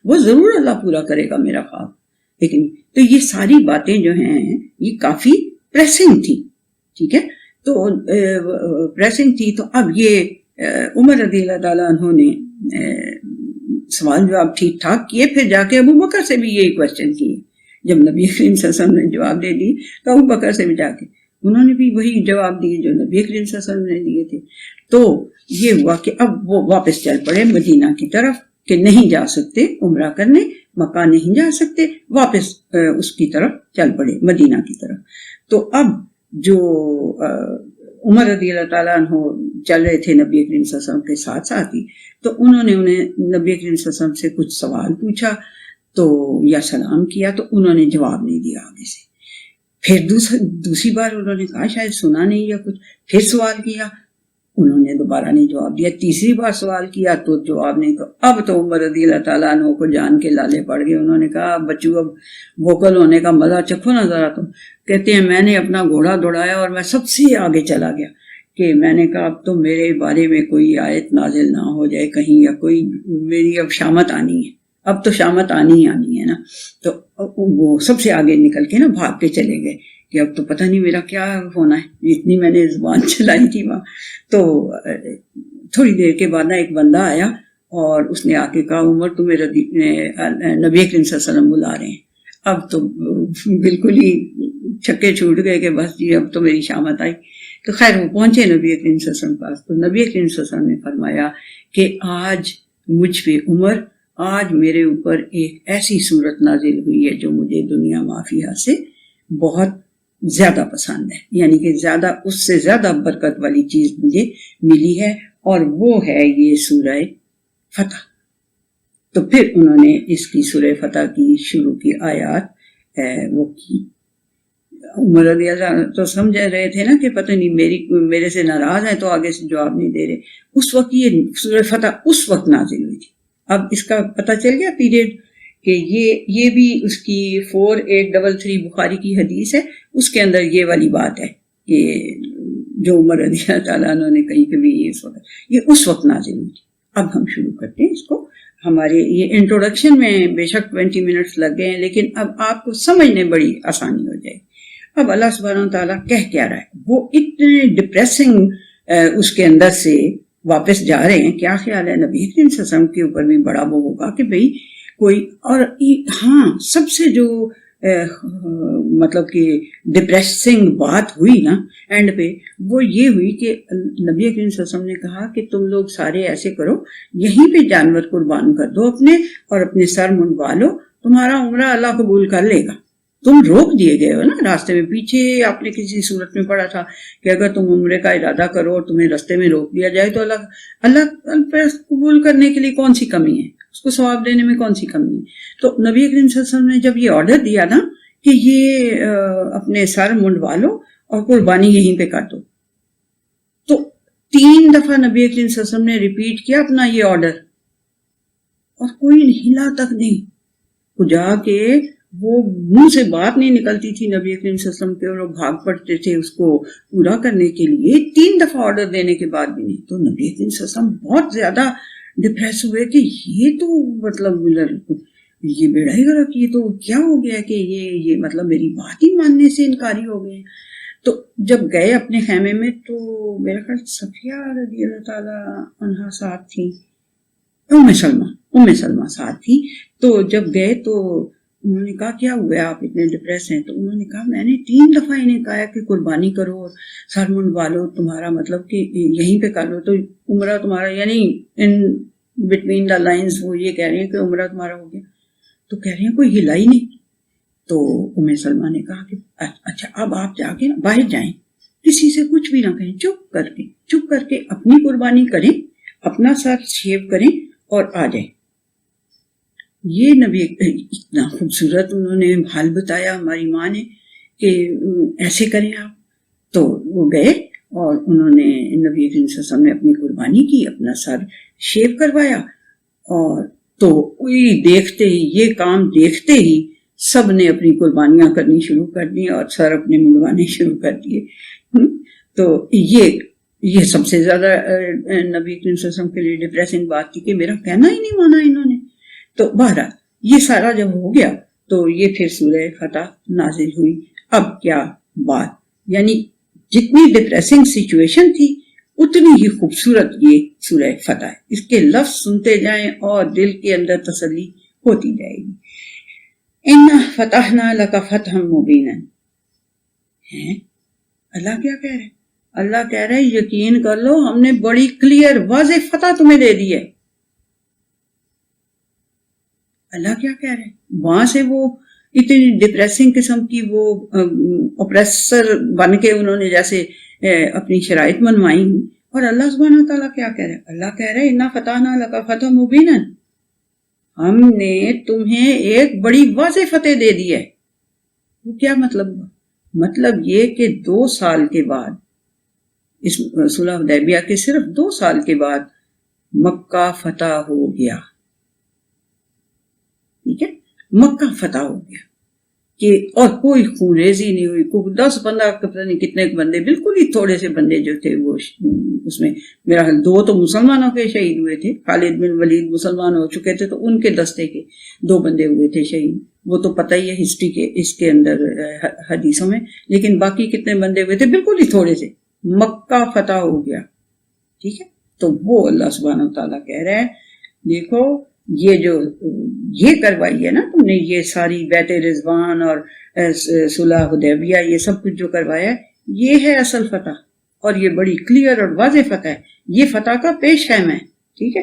وہ ضرور اللہ پورا کرے گا میرا خواب. لیکن تو یہ ساری باتیں جو ہیں یہ کافی پریسنگ تھی، ٹھیک ہے، تو پریسنگ تھی. تو اب یہ عمر رضی اللہ تعالیٰ عنہ نے سوال جواب ٹھیک ٹھاک کیے. پھر جا کے ابو بکر سے بھی یہی کوشچن کیے. جب نبی کریم صلی اللہ علیہ وسلم نے جواب دے دی تو ابو بکر سے بھی جا کے انہوں نے بھی وہی جواب دیے جو نبی کریم صلی اللہ علیہ وسلم نے دیے تھے. تو یہ ہوا کہ اب وہ واپس چل پڑے مدینہ کی طرف کہ نہیں جا سکتے عمرہ کرنے، مکہ نہیں جا سکتے، واپس اس کی طرف چل پڑے مدینہ کی طرف. تو اب جو عمر رضی اللہ تعالیٰ عنہ چل رہے تھے نبی کریم صلی اللہ علیہ وسلم کے ساتھ ساتھ ہی، تو انہوں نے نبی کریم صلی اللہ علیہ وسلم سے کچھ سوال پوچھا تو یا سلام کیا، تو انہوں نے جواب نہیں دیا آگے سے. پھر دوسری بار انہوں نے کہا شاید سنا نہیں یا کچھ، پھر سوال کیا، انہوں نے دوبارہ نہیں جواب دیا. تیسری بار سوال کیا تو جواب نہیں. تو اب تو عمر رضی اللہ تعالیٰ عنہ کو جان کے لالے پڑ گئے. انہوں نے کہا بچو اب ووکل ہونے کا مزہ چکھو نا ذرا تم. کہتے ہیں میں نے اپنا گھوڑا دوڑایا اور میں سب سے آگے چلا گیا کہ میں نے کہا اب تو میرے بارے میں کوئی آیت نازل نہ ہو جائے کہیں، یا کوئی میری اب شامت آنی ہے، اب تو شامت آنی ہے نا. تو وہ سب سے آگے نکل کے نا بھاگ کے چلے گئے کہ اب تو پتہ نہیں میرا کیا ہونا ہے، اتنی میں نے زبان چلائی تھی وہاں. تو تھوڑی دیر کے بعد نا ایک بندہ آیا اور اس نے آ کے کہا عمر تمہیں نبی کریم صلی اللہ علیہ وسلم بلا رہے ہیں. اب تو بالکل ہی چھکے چھوٹ گئے کہ بس جی اب تو میری شامت آئی. تو خیر وہ پہنچے نبی کریم صلی اللہ علیہ وسلم پاس. تو نبی کریم صلی اللہ علیہ وسلم نے فرمایا کہ آج مجھ پہ عمر آج میرے اوپر ایک ایسی صورت نازل ہوئی ہے جو مجھے دنیا مافیہ سے بہت زیادہ پسند ہے، یعنی کہ زیادہ، اس سے زیادہ برکت والی چیز مجھے ملی ہے، اور وہ ہے یہ سورہ فتح۔ تو پھر انہوں نے اس کی سورہ فتح کی شروع کی آیات وہ کی۔ عمر رضی اللہ عنہ تو سمجھ رہے تھے نا کہ پتہ نہیں میرے سے ناراض ہے تو آگے سے جواب نہیں دے رہے۔ اس وقت یہ سورہ فتح اس وقت نازل ہوئی تھی۔ اب اس کا پتہ چل گیا پیریڈ کہ یہ بھی اس کی 4833 بخاری کی حدیث ہے، اس کے اندر یہ والی بات ہے کہ جو عمر رضی اللہ تعالیٰ عنہ نے کہی کہ بھی یہ اس وقت نازل ہوئی تھی۔ اب ہم شروع کرتے ہیں اس کو۔ ہمارے یہ انٹروڈکشن میں بے شک 20 منٹس لگ گئے ہیں، لیکن اب آپ کو سمجھنے بڑی آسانی ہو جائے گی۔ اب اللہ سبحانہ و تعالیٰ کہہ کیا رہا ہے، وہ اتنے ڈپریسنگ اس کے اندر سے واپس جا رہے ہیں۔ کیا خیال ہے نبی کریم صلی اللہ علیہ وسلم کے اوپر بھی بڑا وہ ہوگا کہ بھئی کوئی، اور ہاں سب سے جو مطلب کہ ڈپریسنگ بات ہوئی نا اینڈ پہ، وہ یہ ہوئی کہ نبی کریم صلی اللہ علیہ وسلم نے کہا کہ تم لوگ سارے ایسے کرو، یہیں پہ جانور قربان کر دو اپنے، اور اپنے سر منڈوا لو، تمہارا عمرہ اللہ قبول کر لے گا۔ تم روک دیے گئے ہو نا راستے میں، پیچھے آپ نے کسی صورت میں پڑھا تھا کہ اگر تم عمرے کا ارادہ کرو اور تمہیں راستے میں روک دیا جائے تو اللہ پر قبول کرنے کے لیے کون سی کمی ہے، اس کو ثواب دینے میں کون سی کمی ہے۔ تو نبی کریم صلی اللہ علیہ وسلم نے جب یہ آرڈر دیا نا کہ یہ اپنے سر منڈوا لو اور قربانی یہیں پہ کر دو، تو 3 دفعہ نبی کریم صلی اللہ علیہ وسلم نے ریپیٹ کیا اپنا یہ آرڈر، اور کوئی ہلا تک نہیں۔ وہ جا کے وہ منہ سے بات نہیں نکلتی تھی نبی کریم صلی اللہ علیہ وسلم کے، اور وہ بھاگ پڑتے تھے اس کو پورا کرنے کے لیے 3 دفعہ آرڈر دینے کے بعد بھی نہیں۔ تو نبی کریم صلی اللہ علیہ وسلم بہت زیادہ ڈپریس ہوئے کہ یہ تو مطلب یہ بیڑا ہی غرق، یہ تو کیا ہو گیا کہ یہ مطلب میری بات ہی ماننے سے انکاری ہو گئے۔ تو جب گئے اپنے خیمے میں تو میرا خیال صفیہ رضی اللہ تعالیٰ عنہا ساتھ تھی، ام سلمہ ساتھ تھی۔ تو جب گئے تو انہوں نے کہا کیا ہوا آپ اتنے ڈپریس ہیں؟ تو انہوں نے کہا میں نے 3 دفعہ انہیں کہا کہ قربانی کرو اور سر منڈوا لو، تمہارا مطلب کہ یہیں پہ کر لو تو عمرہ تمہارا، یعنی ان بٹوین دا لائنز وہ یہ کہہ رہے ہیں کہ عمرہ تمہارا ہو گیا۔ تو کہہ رہے ہیں کوئی ہلا ہی نہیں۔ تو ام سلمہ نے کہا کہ اچھا اب آپ جا کے باہر جائیں، کسی سے کچھ بھی نہ کہیں، چپ کر کے اپنی قربانی کریں، اپنا سر شیو کریں اور آ جائیں۔ یہ نبی اتنا خوبصورت انہوں نے حال بتایا ہماری ماں نے کہ ایسے کریں آپ۔ تو وہ گئے اور انہوں نے نبی کریم صلی اللہ علیہ وسلم نے اپنی قربانی کی، اپنا سر شیو کروایا، اور تو یہ کام دیکھتے ہی سب نے اپنی قربانیاں کرنی شروع کر دی اور سر اپنے منڈوانے شروع کر دیے۔ تو یہ سب سے زیادہ نبی کریم صلی اللہ علیہ وسلم کے لیے ڈپریسنگ بات تھی کہ میرا کہنا ہی نہیں مانا انہوں نے۔ تو بہرحال یہ سارا جب ہو گیا تو یہ پھر سورہ فتح نازل ہوئی۔ اب کیا بات، یعنی جتنی ڈپریسنگ سچویشن تھی اتنی ہی خوبصورت یہ سورہ فتح ہے۔ اس کے لفظ سنتے جائیں اور دل کے اندر تسلی ہوتی جائے گی۔ اِنَّا فَتَحْنَا لَكَ فَتْحًا مُبِينًا، اللہ کیا کہہ رہے ہیں؟ اللہ کہہ رہے ہیں یقین کر لو ہم نے بڑی کلیئر واضح فتح تمہیں دے دی ہے۔ اللہ کیا کہہ رہے ہیں؟ وہاں سے وہ اتنی ڈپریسنگ قسم کی وہ اوپریسر بن کے انہوں نے جیسے اپنی شرائط منوائیں، اور اللہ سبحانہ وتعالیٰ کیا کہہ رہے ہیں؟ اللہ کہہ رہے ہیں اِنَّا فَتَحْنَا لَكَ فَتْحًا مُبِينًا، ہم نے تمہیں ایک بڑی واضح فتح دے دی ہے۔ وہ کیا مطلب ہوا؟ مطلب یہ کہ 2 سال کے بعد، اس صلح حدیبیہ کے صرف 2 سال کے بعد مکہ فتح ہو گیا۔ ٹھیک ہے، مکہ فتح ہو گیا کہ اور کوئی خون ریزی نہیں ہوئی، کوئی 10-15 پتہ نہیں کتنے بندے، بالکل ہی تھوڑے سے بندے جو تھے وہ اس میں میرا خیال 2 تو مسلمانوں کے شہید ہوئے تھے، خالد بن ولید مسلمان ہو چکے تھے تو ان کے دستے کے 2 بندے ہوئے تے شہید، وہ تو پتہ ہی ہے ہسٹری کے اس کے اندر حدیثوں میں، لیکن باقی کتنے بندے ہوئے تھے بالکل ہی تھوڑے سے۔ مکہ فتح ہو گیا، ٹھیک ہے۔ تو وہ اللہ سبحانہ و تعالیٰ کہہ رہے ہیں دیکھو یہ جو یہ کروائی ہے نا تم نے، یہ ساری بیت رضوان اور صلح حدیبیہ یہ سب کچھ جو کروایا ہے یہ ہے اصل فتح، اور یہ بڑی کلیئر اور واضح فتح ہے، یہ فتح کا پیش خیم ہے، ٹھیک ہے۔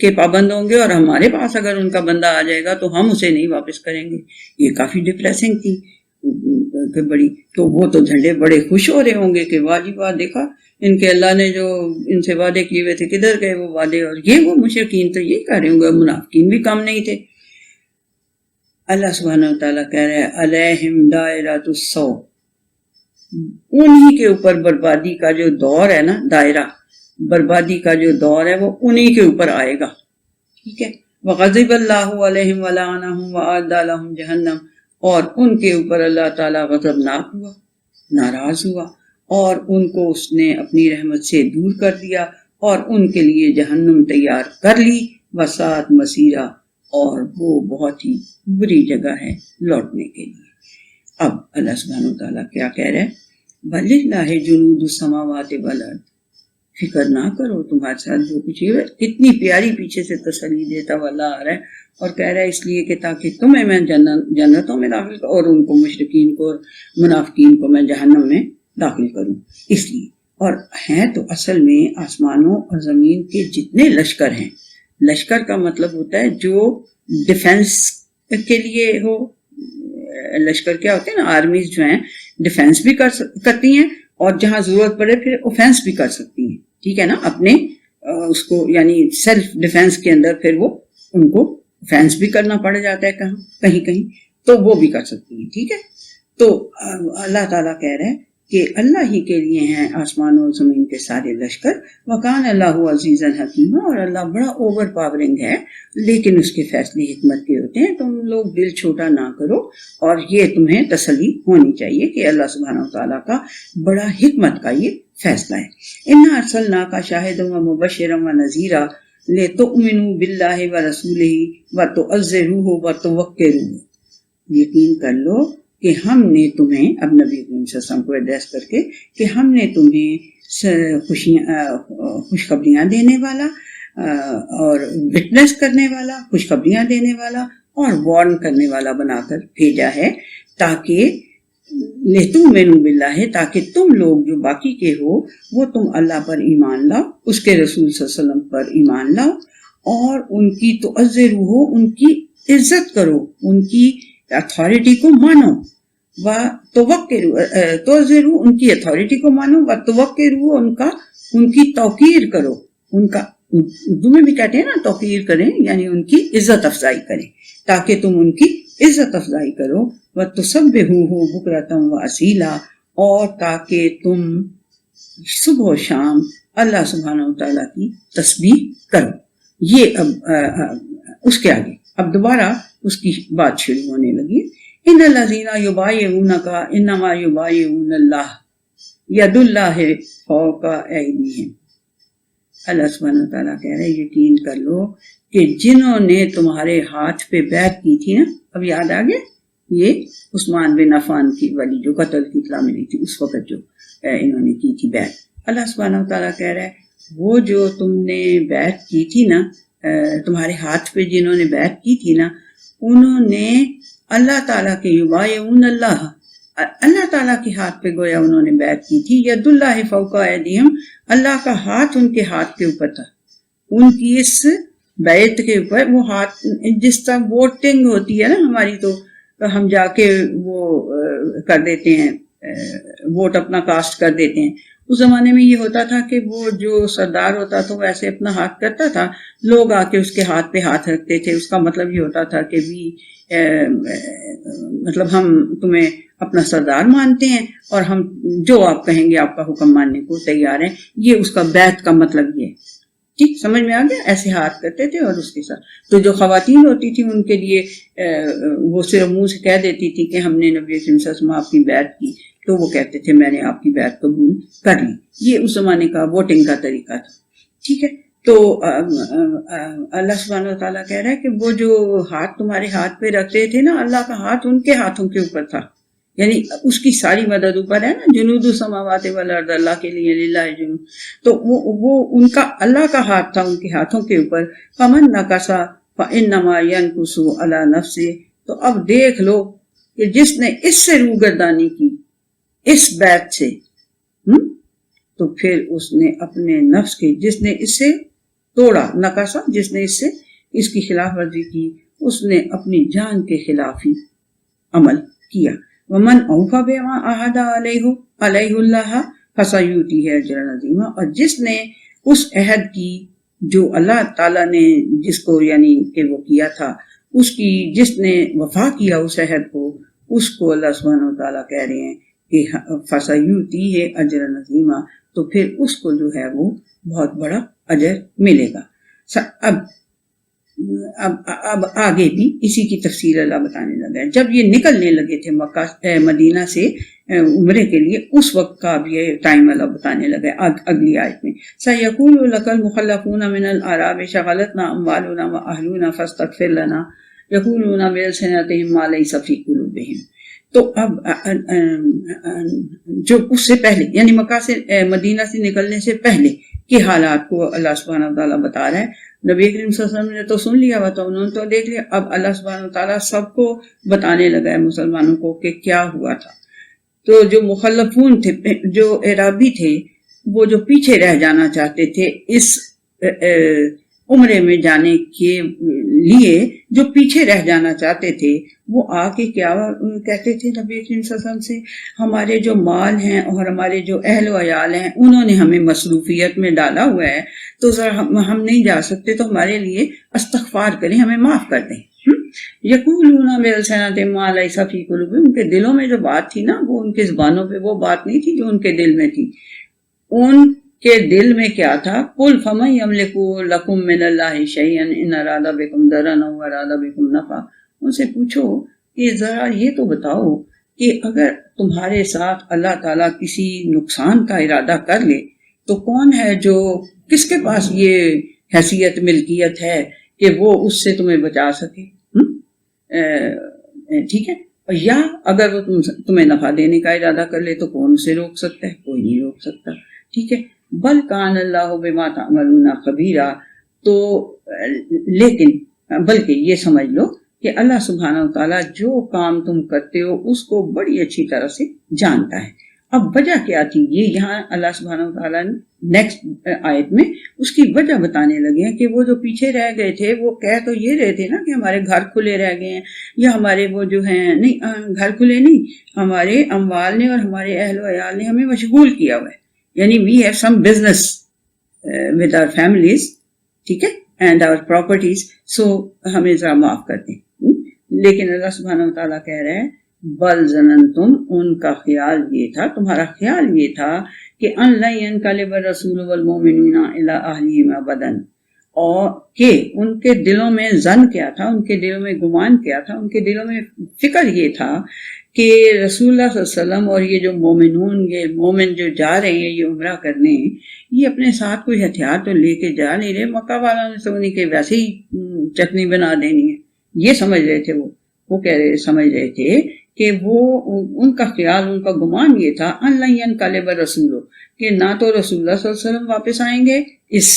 کے پابند ہوں گے اور ہمارے پاس اگر ان کا بندہ آ جائے گا تو ہم اسے نہیں واپس کریں گے. یہ کافی ڈپریسنگ تھی کہ بڑی. تو وہ تو جھنڈے بڑے خوش ہو رہے ہوں گے کہ واہ جی واہ، دیکھا ان کے اللہ نے جو ان سے وعدے کیے ہوئے تھے کدھر گئے وہ وعدے. اور یہ وہ مشرکین تو یہی کہہ رہے ہوں گے، منافقین بھی کم نہیں تھے. اللہ سبحانہ و تعالیٰ کہہ رہے ہیں علیہم دائرۃ السوء، انہی کے اوپر بربادی کا جو دور ہے نا، دائرہ بربادی کا جو دور ہے وہ انہی کے اوپر آئے گا. ٹھیک ہے. وغضب اللہ علیہم ولعنہم وأعد لہم جہنم، اور ان کے اوپر اللہ تعالیٰ غضبناک ہوا، ناراض ہوا، اور ان کو اس نے اپنی رحمت سے دور کر دیا اور ان کے لیے جہنم تیار کر لی. وساعت مسیرہ، اور وہ بہت ہی بری جگہ ہے لوٹنے کے لیے. اب اللہ سبحانہ و تعالیٰ کیا کہہ رہے ہیں؟ وَلِلَّهِ جُنُودُ السَّمَاوَاتِ وَالْأَرْضِ، فکر نہ کرو تمہارے ساتھ جو کچھ ہے. کتنی پیاری پیچھے سے تسلی دیتا ہوا اللہ آ رہا ہے اور کہہ رہا ہے اس لیے کہ تاکہ تمہیں میں جنتوں میں داخل کروں اور ان کو مشرکین کو اور منافقین کو میں جہنم میں داخل کروں. اس لیے، اور ہیں تو اصل میں آسمانوں اور زمین کے جتنے لشکر ہیں، لشکر کا مطلب ہوتا ہے جو ڈیفنس کے لیے ہو. لشکر کیا ہوتے ہیں نا، آرمیز جو ہیں ڈیفنس بھی کرتی ہیں اور جہاں ضرورت پڑے پھر اوفینس بھی کر سکتی ہیں. ٹھیک ہے نا، اپنے اس کو یعنی سیلف ڈیفenس کے اندر پھر وہ ان کو اوفینس بھی کرنا پڑ جاتا ہے کہیں کہیں، تو وہ بھی کر سکتی ہیں. ٹھیک ہے. تو اللہ تعالیٰ کہہ رہے ہیں کہ اللہ ہی کے لیے ہیں آسمان و زمین کے سارے لشکر. وکان اللہ عزیزا حکیما، اور اللہ بڑا اوور پاورنگ ہے لیکن اس کے فیصلے حکمت کے ہوتے ہیں. تم لوگ دل چھوٹا نہ کرو، اور یہ تمہیں تسلی ہونی چاہیے کہ اللہ سبحانہ وتعالیٰ کا بڑا حکمت کا یہ فیصلہ ہے. انا ارسلناک شاہدا ومبشرا ونذیرا لتؤمنوا باللہ ورسولہ وتعزروہ وتوقروہ. یقین کر لو کہ ہم نے تمہیں، اب نبی کریم صلی اللہ علیہ وسلم کو ایڈریس کر کے، کہ ہم نے تمہیں خوشخبریاں دینے والا اور وٹنس کرنے والا، خوشخبریاں دینے والا اور وارن کرنے والا بنا کر بھیجا ہے، تاکہ لتؤمنوا باللہ، تاکہ تم لوگ جو باقی کے ہو وہ تم اللہ پر ایمان لاؤ، اس کے رسول صلی اللہ علیہ وسلم پر ایمان لاؤ، اور ان کی تعزروہ، ان کی عزت کرو، ان کی اتھارٹی کو مانو. توقروا، ان کی اتھارٹی کو مانو، وتوقروا، ان کی توقیر کرو. ان کا اردو میں بھی کہتے ہیں نا توقیر کریں، یعنی ان کی عزت افزائی کریں، تاکہ تم ان کی عزت افزائی کرو. وتسبحوہ بکرۃ واصیلا، اور تاکہ تم صبح و شام اللہ سبحانہ و تعالیٰ کی تسبیح کرو. یہ اب اس کے آگے اب دوبارہ اس کی بات شروع ہونے لگی. ان الذین یبایعونک انما یبایعون اللہ ید اللہ فوق ایدیہم. اللہ سبحانہ تعالیٰ کہہ رہے یقین کر لو کہ جنہوں نے تمہارے ہاتھ پہ بیعت کی تھی نا، اب یاد آ گیا یہ عثمان بن عفان کی والی جو قتل کی اطلاع ملی تھی اس وقت جو انہوں نے کی تھی بیعت. اللہ سبحانہ تعالیٰ کہہ رہا ہے وہ جو تم نے بیعت کی تھی نا، تمہارے ہاتھ پہ جنہوں نے بیعت کی تھی نا، انہوں نے اللہ تعالیٰ کے یبایعون اللہ، اللہ تعالیٰ کے ہاتھ پہ گویا انہوں نے بیعت کی تھی. ید اللہ فوق ایدیہم، اللہ کا ہاتھ ان کے ہاتھ کے اوپر تھا، ان کی اس بیعت کے اوپر. وہ ہاتھ جس طرح ووٹنگ ہوتی ہے نا ہماری، تو ہم جا کے وہ کر دیتے ہیں، ووٹ اپنا کاسٹ کر دیتے ہیں. اس زمانے میں یہ ہوتا تھا کہ وہ جو سردار ہوتا تھا وہ ایسے اپنا ہاتھ کرتا تھا، لوگ آ کے اس کے ہاتھ پہ ہاتھ رکھتے تھے. اس کا مطلب یہ ہوتا تھا کہ مطلب ہم تمہیں اپنا سردار مانتے ہیں اور ہم جو آپ کہیں گے آپ کا حکم ماننے کو تیار ہیں. یہ اس کا بیعت کا مطلب یہ. ٹھیک سمجھ میں آ گیا؟ ایسے ہاتھ کرتے تھے. اور اس کے ساتھ تو جو خواتین ہوتی تھی ان کے لیے وہ صرف منہ سے کہہ دیتی تھی کہ ہم نے نبی صلی اللہ علیہ وسلم آپ کی بیعت کی، تو وہ کہتے تھے میں نے آپ کی بیعت قبول کر لی. یہ اس زمانے کا ووٹنگ کا طریقہ تھا. ٹھیک ہے. تو اللہ سبحانہ و تعالیٰ کہہ رہا ہے کہ وہ جو ہاتھ تمہارے ہاتھ پہ رکھتے تھے نا، اللہ کا ہاتھ ان کے ہاتھوں کے اوپر تھا، یعنی اس کی ساری مدد اوپر ہے نا. جنود السماوات والارض، اللہ کے لیے للہ جنود، تو وہ ان کا اللہ کا ہاتھ تھا ان کے ہاتھوں کے اوپر. فمن نکسا فانما ینکس علی نفسہ، تو اب دیکھ لو کہ جس نے اس سے روگردانی کی، اس بیعت سے، تو پھر اس نے اپنے نفس کے، جس نے اس سے توڑا، نقصا جس نے اس کی خلاف ورزی کی، اس نے اپنی جان کے خلاف ہی عمل کیا۔ ومن اوفا بما عہد علیہ اللہ فسیؤتیہ اجرا عظیما، اور جس نے اس عہد کی جو اللہ تعالیٰ نے جس کو یعنی کہ وہ کیا تھا، اس کی جس نے وفا کیا اس عہد کو، اس کو اللہ سبحانہ و تعالیٰ کہہ رہے ہیں کہ فسیؤتیہ اجرا عظیما، تو پھر اس کو جو ہے وہ بہت بڑا اجر ملے گا۔ اب آگے بھی اسی کی تفصیل اللہ بتانے لگا ہے۔ جب یہ نکلنے لگے تھے مکہ مدینہ سے عمرے کے لیے، اس وقت کا اب یہ ٹائم اللہ بتانے لگا ہے اگلی آیت میں۔ سَيَقُولُ لَكَ الْمُخَلَّفُونَ مِنَ الْأَعْرَابِ شَغَلَتْنَا أَمْوَالُنَا وَأَهْلُونَا فَاسْتَغْفِرْ لَنَا يَقُولُونَ بِأَلْسِنَتِهِم مَّا لَيْسَ فِي قُلُوبِهِم۔ تو اب جو اس سے پہلے یعنی مکہ سے مدینہ سے نکلنے سے پہلے کے حالات کو اللہ سبحانہ وتعالیٰ بتا رہا ہے۔ نبی کریم صلی اللہ علیہ وسلم نے تو سن لیا ہوا تھا، انہوں نے تو دیکھ لیا، اب اللہ سبحانہ وتعالیٰ سب کو بتانے لگا ہے مسلمانوں کو کہ کیا ہوا تھا۔ تو جو مخلفون تھے، جو اعرابی تھے، وہ جو پیچھے رہ جانا چاہتے تھے اس عمرے میں جانے کے لیے، جو پیچھے رہ جانا چاہتے تھے، وہ آ کے کیا کہتے تھے نبی کریم صلی اللہ علیہ وسلم سے، ہمارے جو مال ہیں اور ہمارے جو اہل و عیال ہیں انہوں نے ہمیں مصروفیت میں ڈالا ہوا ہے، تو ذرا ہم نہیں جا سکتے، تو ہمارے لیے استغفار کریں، ہمیں معاف کر دیں۔ یقولون بألسنتہم ما لیس فی قلوبہم، ان کے دلوں میں جو بات تھی نا، وہ ان کے زبانوں پہ وہ بات نہیں تھی جو ان کے دل میں تھی۔ ان کے دل میں کیا تھا؟ قل فمن یملک لکم من اللہ شیئا ان اراد بکم ضرا او اراد بکم نفعا، ان سے پوچھو کہ ذرا یہ تو بتاؤ کہ اگر تمہارے ساتھ اللہ تعالیٰ کسی نقصان کا ارادہ کر لے تو کون ہے جو، کس کے پاس یہ حیثیت ملکیت ہے کہ وہ اس سے تمہیں بچا سکے؟ ٹھیک ہے، یا اگر وہ تمہیں نفع دینے کا ارادہ کر لے تو کون اسے روک سکتا ہے؟ کوئی نہیں روک سکتا۔ ٹھیک ہے، بل کان اللہ بما تعملون خبیرا، تو لیکن بلکہ یہ سمجھ لو کہ اللہ سبحانہ وتعالیٰ جو کام تم کرتے ہو اس کو بڑی اچھی طرح سے جانتا ہے۔ اب وجہ کیا تھی؟ یہ یہاں اللہ سبحانہ وتعالیٰ نے نیکسٹ آیت میں اس کی وجہ بتانے لگے ہیں کہ وہ جو پیچھے رہ گئے تھے وہ کہہ تو یہ رہے تھے نا کہ ہمارے گھر کھلے رہ گئے ہیں، یا ہمارے وہ جو ہیں نہیں، گھر کھلے نہیں، ہمارے اموال نے اور ہمارے اہل و عیال نے ہمیں مشغول کیا ہوا ہے، یعنی we have some business with our families, ٹھیک ہے، اینڈ آور پراپرٹیز، سو ہمیں ذرا معاف کر دیں۔ لیکن اللہ سبحانہ وتعالیٰ کہہ رہے ہیں بل ظننتم، ان کا خیال یہ تھا، تمہارا خیال یہ تھا کہ ان لن ينقلب الرسول والمؤمنون الى اہلہم ابدا، اور کہ ان کے دلوں میں ظن کیا تھا، ان کے دلوں میں گمان کیا تھا، ان کے دلوں میں فکر یہ تھا کہ رسول اللہ صلی اللہ علیہ وسلم اور یہ جو مومنون، یہ مومن جو جا رہے ہیں یہ عمرہ کرنے، یہ اپنے ساتھ کوئی ہتھیار تو لے کے جا نہیں رہے، مکہ والوں نے تو انہیں کے ویسے ہی چٹنی بنا دینی ہے، یہ سمجھ رہے تھے، وہ کہہ رہے سمجھ رہے تھے کہ وہ ان کا خیال، ان کا گمان یہ تھا ان لن ينقلب الرسول، کہ نہ تو رسول اللہ صلی اللہ علیہ وسلم واپس آئیں گے اس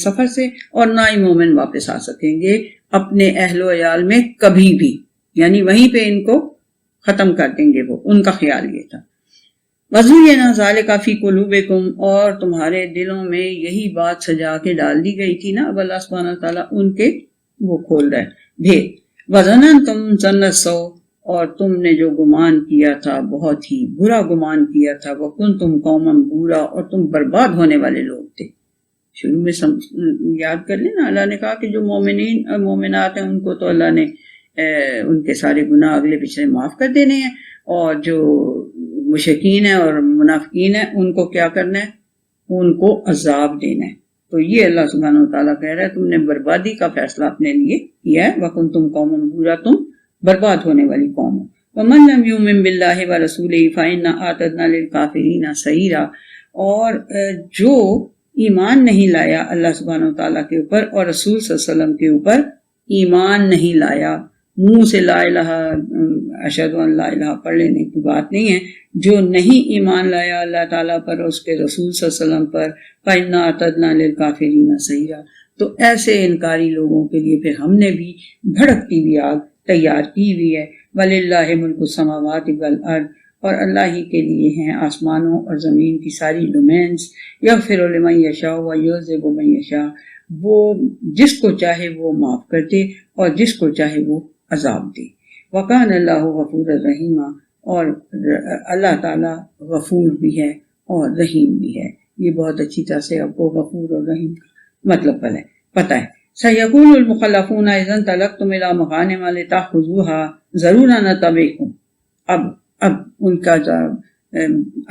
سفر سے، اور نہ ہی مومن واپس آ سکیں گے اپنے اہل و عیال میں کبھی بھی، یعنی وہیں پہ ان کو ختم کر دیں گے، وہ ان کا خیال یہ تھا۔ وَزُيِّنَ ذَلِكَ فِي قُلُوبِكُمْ، اور تمہارے دلوں میں یہی بات سجا کے ڈال دی گئی تھی نا، اب اللہ سبحانہ تعالیٰ ان کے وہ کھول رہا ہے بھید۔ وَظَنَنْتُمْ ظَنَّ السَّوْءِ، اور تم نے جو گمان کیا تھا بہت ہی برا گمان کیا تھا، وَكُنْتُمْ قَوْمًا بُورًا، اور تم برباد ہونے والے لوگ تھے۔ شروع میں یاد کر لینا، اللہ نے کہا کہ جو مومنین اور مومنات ہیں ان کو تو اللہ نے ان کے سارے گناہ اگلے پچھلے معاف کر دینے ہیں، اور جو مشرکین ہیں اور منافقین ہیں ان کو کیا کرنا ہے؟ ان کو عذاب دینا ہے۔ تو یہ اللہ سبحانہ وتعالیٰ کہہ رہا ہے تم نے بربادی کا فیصلہ اپنے لیے کیا ہے، وَكُنْتُمْ قَوْمًا بُورًا، تم برباد ہونے والی قوم ہو۔ وَمَن لَّمْ يُؤْمِن بِاللَّهِ وَرَسُولِهِ فَإِنَّا أَعْتَدْنَا لِلْكَافِرِينَ سَعِيرًا، اور جو ایمان نہیں لایا اللہ سبحانہ وتعالیٰ کے اوپر اور رسول صلی اللہ علیہ وسلم کے اوپر، ایمان نہیں لایا، منہ سے لا الہ اشہد ان لا الہ پڑھ لینے کی بات نہیں ہے، جو نہیں ایمان لایا اللہ تعالیٰ پر اور اس کے رسول صلی اللہ علیہ وسلم پر، فَإِنَّا أَعْتَدْنَا لِلْكَافِرِينَ سَعِيرًا، تو ایسے انکاری لوگوں کے لیے پھر ہم نے بھی بھڑکتی ہوئی آگ تیار کی ہوئی ہے۔ وَلِلَّهِ مُلْكُ السَّمَاوَاتِ وَالْأَرْضِ، اور اللہ ہی کے لیے ہیں آسمانوں اور زمین کی ساری ڈومینز، یغفر لمن یشاء ویعذب من یشاء، وہ جس کو چاہے وہ معاف کر دے اور جس کو چاہے وہ عذاب دے. وکان اللہ غفور الرحیم، اور اللہ تعالیٰ غفور بھی ہے اور رحیم بھی ہے. یہ بہت اچھی طرح سے آپ کو غفور اور رحیم کا مطلب پتہ ہے. سیقول المخلفون اذا انطلقتم الی مغانم لتأخذوها ضرورا نتبعکم. اب ان کا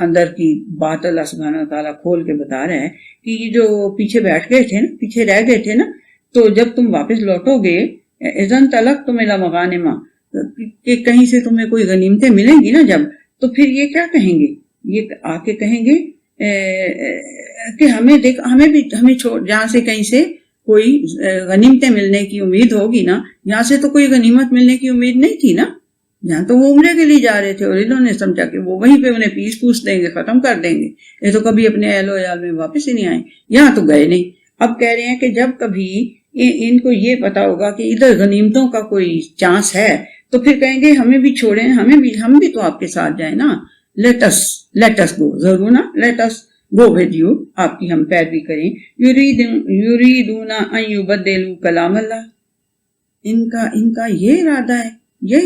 اندر کی بات اللہ سبحانہ وتعالیٰ کھول کے بتا رہے ہیں کہ یہ جو پیچھے بیٹھ گئے تھے نا، پیچھے رہ گئے تھے نا، تو جب تم واپس لوٹو گے اذا انطلقتم الی مغانم، کہ کہیں سے تمہیں کوئی غنیمتیں ملیں گی نا جب، تو پھر یہ کیا کہیں گے؟ یہ آ کے کہیں گے کہ ہمیں چھوڑ، جہاں سے کہیں سے کوئی غنیمتیں ملنے کی امید ہوگی نا، یہاں سے تو کوئی غنیمت ملنے کی امید نہیں تھی نا، یہاں تو وہ عمرے کے لیے جا رہے تھے اور انہوں نے سمجھا کہ وہ وہیں پہ انہیں پیس پوس دیں گے، ختم کر دیں گے، یہ تو کبھی اپنے اہل و عیال میں واپس ہی نہیں آئے، یہاں تو گئے نہیں. اب کہہ رہے ہیں کہ جب کبھی ان کو یہ پتا ہوگا کہ ادھر غنیمتوں کا کوئی چانس ہے تو پھر کہیں گے ہمیں بھی چھوڑیں، ہم بھی تو آپ کے ساتھ جائیں نا. لیٹ us go، ضرور نا، late us go with you، آپ کی ہم پیروی کریں. یریدون ان یبدلوا کلام اللہ، ان کا یہ ارادہ ہے، یہ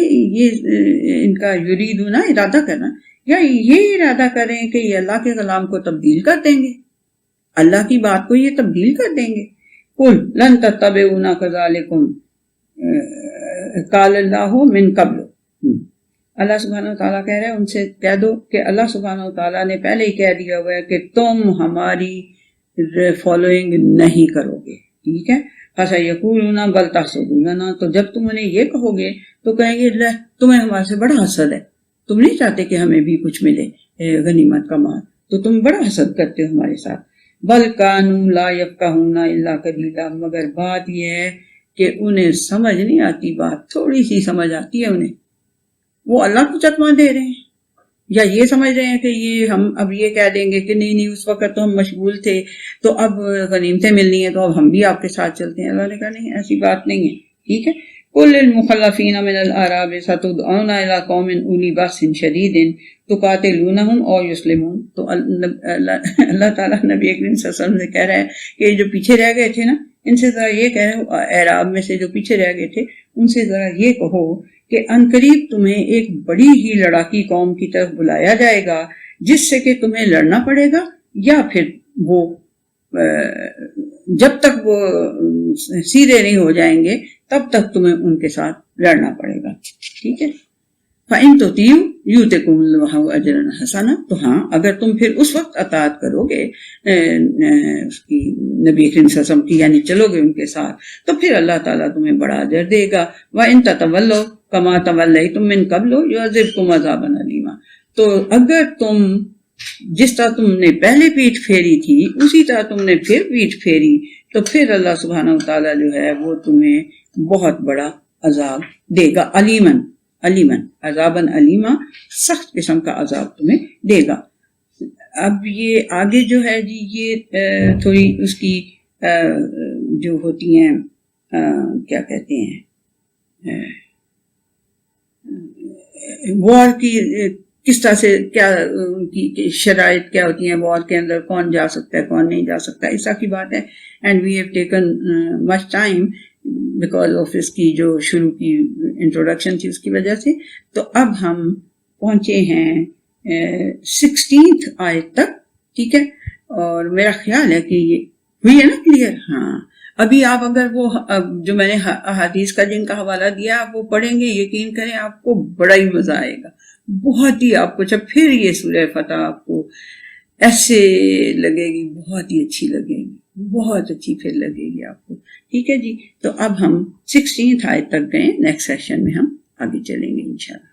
ان کا یریدون ارادہ کرنا، یا یہ ارادہ کریں کہ یہ اللہ کے کلام کو تبدیل کر دیں گے، اللہ کی بات کو یہ تبدیل کر دیں گے. قل لن تتبعونا کذالکم قال اللہ من قبل. اللہ سبحانہ وتعالیٰ کہہ رہے ہیں ان سے کہہ دو کہ اللہ سبحانہ وتعالیٰ نے پہلے ہی کہہ دیا ہوا ہے کہ تم ہماری فالوئنگ نہیں کرو گے، ٹھیک ہے. فَسَيَقُولُونَ بَلْ تَحْسُدُونَنَا، تو جب تم انہیں یہ کہو گے تو کہیں گے تمہیں ہمارے سے بڑا حسد ہے، تم نہیں چاہتے کہ ہمیں بھی کچھ ملے غنیمت کا مال، تو تم بڑا حسد کرتے ہو ہمارے ساتھ. بل کانوا لا یفقہون الا قلیلا، مگر بات یہ ہے کہ انہیں سمجھ نہیں آتی، بات تھوڑی سی سمجھ آتی ہے انہیں. وہ اللہ کو چکما دے رہے ہیں یا یہ سمجھ رہے ہیں کہ یہ ہم اب یہ کہہ دیں گے کہ نہیں اس وقت تو ہم مشغول تھے، تو اب غنیمتیں ملنی ہیں تو اب ہم بھی آپ کے ساتھ چلتے ہیں. اللہ نے کہا نہیں، ایسی بات نہیں ہے، ٹھیک ہے. قل للمخلفین من الاعراب ستدعون الى قوم اولی باس شدید تقاتلونہم او یسلمون. تو اللہ تعالیٰ نبی کریم صلی اللہ علیہ وسلم سے کہہ رہا ہے کہ یہ جو پیچھے رہ گئے تھے نا، ان سے ذرا یہ کہہ رہے، اعراب میں سے جو پیچھے رہ گئے تھے ان سے ذرا یہ کہو کہ عنقریب تمہیں ایک بڑی ہی لڑاکی قوم کی طرف بلایا جائے گا جس سے کہ تمہیں لڑنا پڑے گا، یا پھر وہ جب تک وہ سیدھے نہیں ہو جائیں گے تب تک تمہیں ان کے ساتھ لڑنا پڑے گا، ٹھیک ہے. فَإِن تُطِيعُوا يُؤْتِكُمُ اللَّهُ أَجْرًا حَسَنًا، تو ہاں اگر تم پھر اس وقت اطاعت کرو گے اس کی نبی کریم صلی اللہ علیہ وسلم کی، یعنی چلو گے ان کے ساتھ، تو پھر اللہ تعالیٰ تمہیں بڑا اجر دے گا. وَإِن تَتَوَلَّوْا كَمَا تَوَلَّيْتُم مِّن قَبْلُ يُعَذِّبْكُمْ عَذَابًا أَلِيمًا. تو اگر تم جس طرح تم نے پہلے پیٹھ پھیری تھی اسی طرح تم نے پھر پیٹھ پھیری، تو پھر اللہ سبحانہ وتعالیٰ جو ہے وہ تمہیں بہت بڑا عذاب دے گا. علیمن عذاباً علیما، سخت قسم کا عذاب تمہیں دے گا. اب یہ آگے جو ہے جی یہ تھوڑی اس کی جو ہوتی ہیں کیا کہتے ہیں وار کی کس طرح سے کیا ان کی شرائط کیا ہوتی ہیں، وار کے اندر کون جا سکتا ہے کون نہیں جا سکتا، اس طرح کی بات ہے. And we have taken much time because of اس کی جو شروع کی انٹروڈکشن تھی اس کی وجہ سے. تو اب ہم پہنچے ہیں 16th آیت تک، ٹھیک ہے. اور میرا خیال ہے کہ یہ ہوئی ہے نا کلیئر. ہاں ابھی آپ اگر وہ جو میں نے احادیث کا جن کا حوالہ دیا آپ وہ پڑھیں گے، یقین کریں آپ کو بڑا ہی مزہ آئے گا، بہت ہی آپ کو. جب پھر یہ سورہ فتح آپ کو ایسے لگے گی، بہت ہی اچھی لگے گی، بہت اچھی پھر لگے گی آپ کو، ٹھیک ہے جی. تو اب ہم 16th آیت تک گئے، نیکسٹ سیشن میں ہم آگے چلیں گے انشاءاللہ.